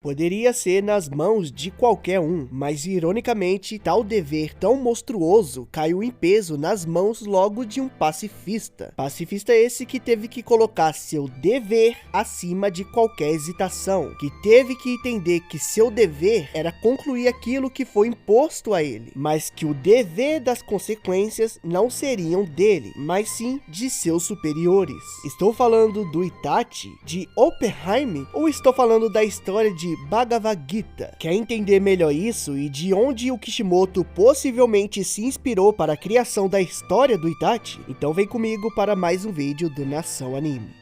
Poderia ser nas mãos de qualquer um, mas ironicamente, tal dever tão monstruoso caiu em peso nas mãos logo de um pacifista. Pacifista esse que teve que colocar seu dever acima de qualquer hesitação, que teve que entender que seu dever era concluir aquilo que foi imposto a ele, mas que o dever das consequências não seriam dele, mas sim de seus superiores. Estou falando do Itachi, de Oppenheim, ou estou falando da história de Bhagavad Gita? Quer entender melhor isso e de onde o Kishimoto possivelmente se inspirou para a criação da história do Itachi? Então vem comigo para mais um vídeo do Nação Anime.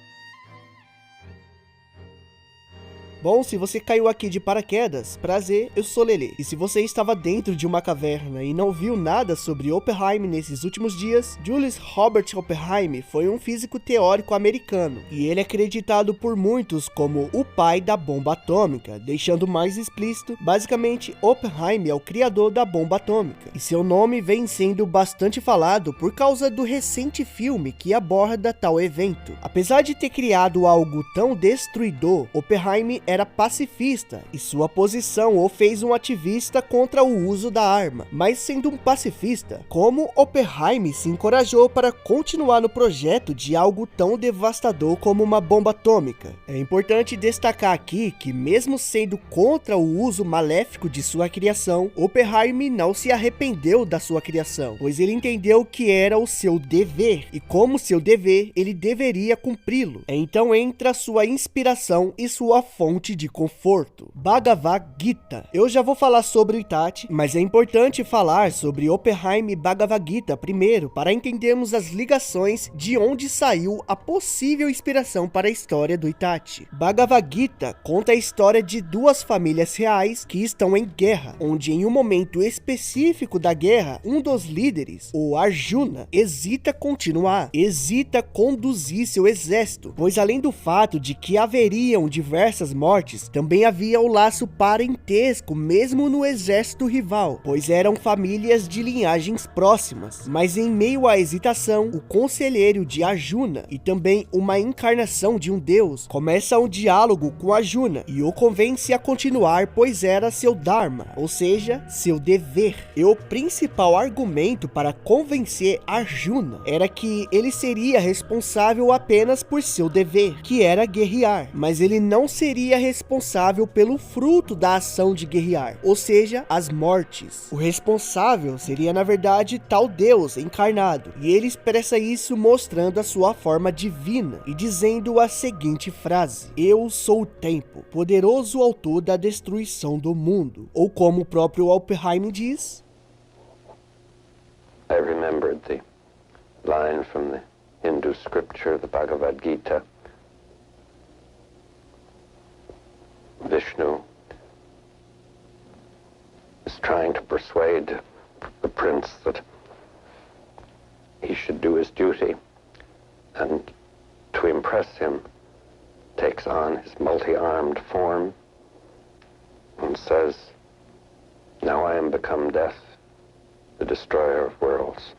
Bom, se você caiu aqui de paraquedas, prazer, eu sou Lelê. E se você estava dentro de uma caverna e não viu nada sobre Oppenheim nesses últimos dias, Julius Robert Oppenheim foi um físico teórico americano, e ele é acreditado por muitos como o pai da bomba atômica, deixando mais explícito, basicamente Oppenheim é o criador da bomba atômica, e seu nome vem sendo bastante falado por causa do recente filme que aborda tal evento. Apesar de ter criado algo tão destruidor, Oppenheim era pacifista e sua posição o fez um ativista contra o uso da arma. Mas sendo um pacifista, como Oppenheim se encorajou para continuar no projeto de algo tão devastador como uma bomba atômica? É importante destacar aqui que mesmo sendo contra o uso maléfico de sua criação, Oppenheim não se arrependeu da sua criação, pois ele entendeu que era o seu dever, e como seu dever, ele deveria cumpri-lo. Então entra sua inspiração e sua fonte de conforto, Bhagavad Gita. Eu já vou falar sobre o Itachi, mas é importante falar sobre Oppenheim e Bhagavad Gita primeiro, para entendermos as ligações de onde saiu a possível inspiração para a história do Itachi. Bhagavad Gita conta a história de duas famílias reais que estão em guerra, onde em um momento específico da guerra, um dos líderes, o Arjuna, hesita continuar, hesita conduzir seu exército, pois além do fato de que haveriam diversas mortes, também havia o laço parentesco mesmo no exército rival, pois eram famílias de linhagens próximas. Mas em meio à hesitação, o conselheiro de Arjuna, e também uma encarnação de um deus, começa um diálogo com Arjuna e o convence a continuar, pois era seu dharma, ou seja, seu dever. E o principal argumento para convencer Arjuna era que ele seria responsável apenas por seu dever, que era guerrear, mas ele não seria responsável pelo fruto da ação de guerrear, ou seja, as mortes. O responsável seria na verdade tal Deus encarnado, e ele expressa isso mostrando a sua forma divina e dizendo a seguinte frase: eu sou o tempo, poderoso autor da destruição do mundo, ou como o próprio Oppenheim diz, I remembered the line from the Hindu scripture, the Bhagavad Gita. Vishnu is trying to persuade the prince that he should do his duty, and to impress him takes on his multi-armed form and says, now I am become death, the destroyer of worlds.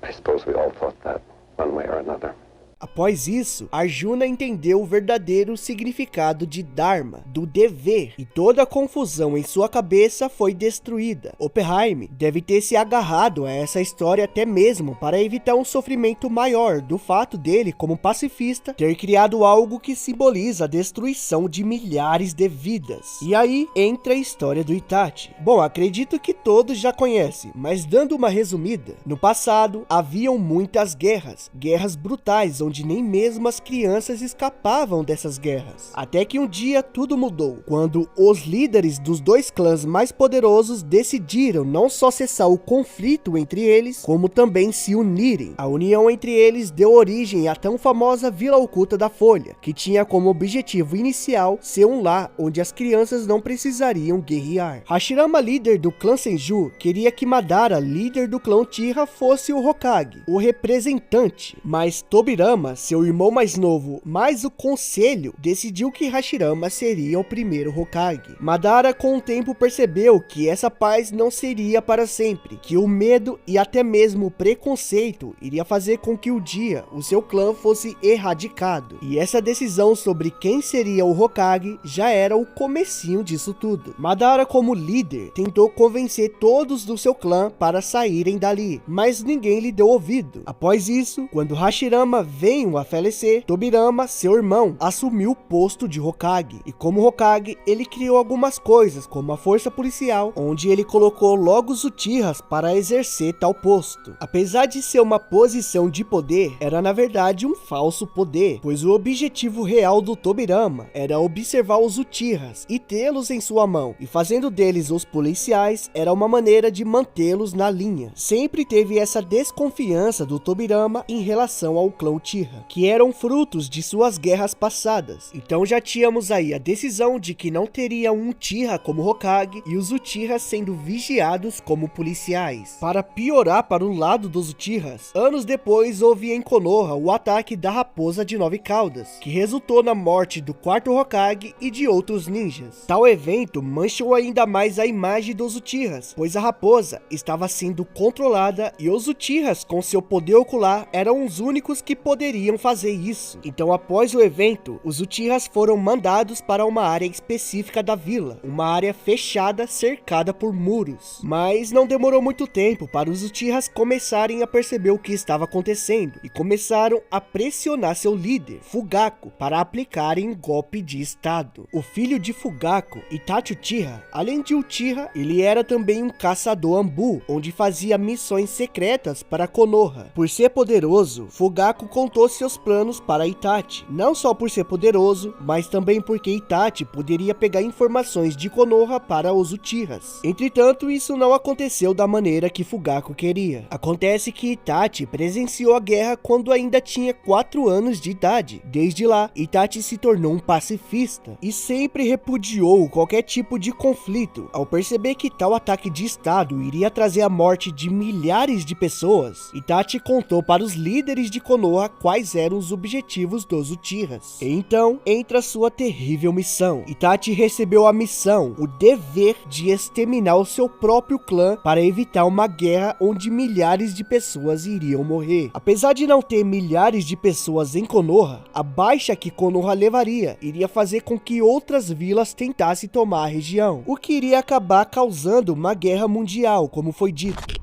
I suppose we all thought that one way or another. Após isso, Arjuna entendeu o verdadeiro significado de Dharma, do dever, e toda a confusão em sua cabeça foi destruída. Oppenheim deve ter se agarrado a essa história até mesmo para evitar um sofrimento maior do fato dele, como pacifista, ter criado algo que simboliza a destruição de milhares de vidas. E aí entra a história do Itachi. Bom, acredito que todos já conhecem, mas dando uma resumida, no passado haviam muitas guerras brutais, onde nem mesmo as crianças escapavam dessas guerras. Até que um dia tudo mudou, quando os líderes dos dois clãs mais poderosos decidiram não só cessar o conflito entre eles, como também se unirem. A união entre eles deu origem à tão famosa Vila Oculta da Folha, que tinha como objetivo inicial ser um lar onde as crianças não precisariam guerrear. Hashirama, líder do clã Senju, queria que Madara, líder do clã Uchiha, fosse o Hokage, o representante, mas Tobirama, Tobirama, seu irmão mais novo, mais o conselho, decidiu que Hashirama seria o primeiro Hokage. Madara com o tempo percebeu que essa paz não seria para sempre, que o medo e até mesmo o preconceito iria fazer com que um dia o seu clã fosse erradicado. E essa decisão sobre quem seria o Hokage já era o comecinho disso tudo. Madara, como líder, tentou convencer todos do seu clã para saírem dali, mas ninguém lhe deu ouvido. Após isso, quando Hashirama veio a falecer, Tobirama, seu irmão, assumiu o posto de Hokage. E como Hokage, ele criou algumas coisas, como a força policial, onde ele colocou logo os Uchihas para exercer tal posto. Apesar de ser uma posição de poder, era na verdade um falso poder, pois o objetivo real do Tobirama era observar os Uchihas e tê-los em sua mão, e fazendo deles os policiais era uma maneira de mantê-los na linha. Sempre teve essa desconfiança do Tobirama em relação ao clã Uchiha, que eram frutos de suas guerras passadas. Então já tínhamos aí a decisão de que não teria um Uchiha como Hokage e os Uchihas sendo vigiados como policiais. Para piorar para o lado dos Uchihas, anos depois houve em Konoha o ataque da Raposa de 9 Caudas, que resultou na morte do quarto Hokage e de outros ninjas. Tal evento manchou ainda mais a imagem dos Uchihas, pois a raposa estava sendo controlada e os Uchihas com seu poder ocular eram os únicos que poderiam fazer isso. Então após o evento, os Uchihas foram mandados para uma área específica da vila, uma área fechada cercada por muros. Mas não demorou muito tempo para os Uchihas começarem a perceber o que estava acontecendo e começaram a pressionar seu líder, Fugaku, para aplicarem um golpe de estado. O filho de Fugaku, Itachi Uchiha, além de Uchiha, ele era também um caçador Anbu, onde fazia missões secretas para Konoha. Por ser poderoso, Fugaku contou seus planos para Itachi, não só por ser poderoso, mas também porque Itachi poderia pegar informações de Konoha para os Uchihas. Entretanto, isso não aconteceu da maneira que Fugaku queria. Acontece que Itachi presenciou a guerra quando ainda tinha 4 anos de idade. Desde lá, Itachi se tornou um pacifista e sempre repudiou qualquer tipo de conflito. Ao perceber que tal ataque de estado iria trazer a morte de milhares de pessoas, Itachi contou para os líderes de Konoha quais eram os objetivos dos Uchihas. Então, entra sua terrível missão. Itachi recebeu a missão, o dever de exterminar o seu próprio clã para evitar uma guerra onde milhares de pessoas iriam morrer. Apesar de não ter milhares de pessoas em Konoha, a baixa que Konoha levaria iria fazer com que outras vilas tentassem tomar a região, o que iria acabar causando uma guerra mundial, como foi dito.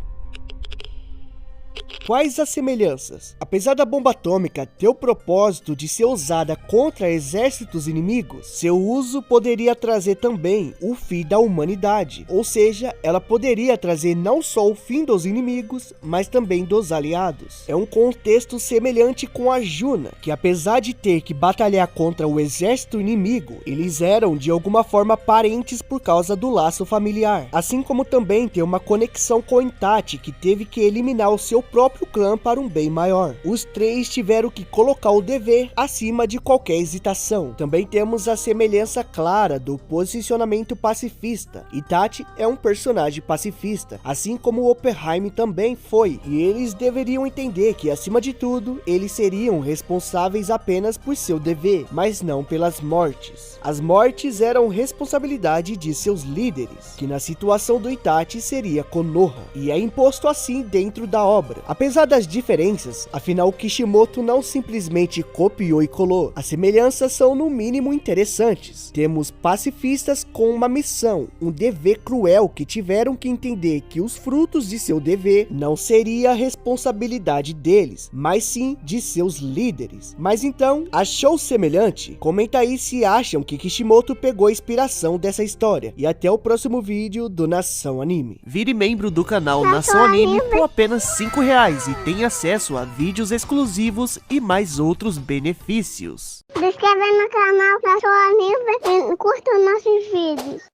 Quais as semelhanças? Apesar da bomba atômica ter o propósito de ser usada contra exércitos inimigos, seu uso poderia trazer também o fim da humanidade, ou seja, ela poderia trazer não só o fim dos inimigos, mas também dos aliados. É um contexto semelhante com a Juna, que apesar de ter que batalhar contra o exército inimigo, eles eram de alguma forma parentes por causa do laço familiar, assim como também tem uma conexão com Itachi, que teve que eliminar o seu próprio clã para um bem maior. Os três tiveram que colocar o dever acima de qualquer hesitação. Também temos a semelhança clara do posicionamento pacifista. Itachi é um personagem pacifista, assim como Oppenheimer também foi, e eles deveriam entender que acima de tudo, eles seriam responsáveis apenas por seu dever, mas não pelas mortes. As mortes eram responsabilidade de seus líderes, que na situação do Itachi seria Konoha, e é imposto assim dentro da obra. Apesar das diferenças, afinal Kishimoto não simplesmente copiou e colou. As semelhanças são no mínimo interessantes. Temos pacifistas com uma missão, um dever cruel que tiveram que entender que os frutos de seu dever não seria a responsabilidade deles, mas sim de seus líderes. Mas então, achou semelhante? Comenta aí se acham que Kishimoto pegou a inspiração dessa história. E até o próximo vídeo do Nação Anime. Vire membro do canal Nação Anime por apenas R$5 e tem acesso a vídeos exclusivos e mais outros benefícios. Se inscreve no canal Nação Anime e curta nossos vídeos.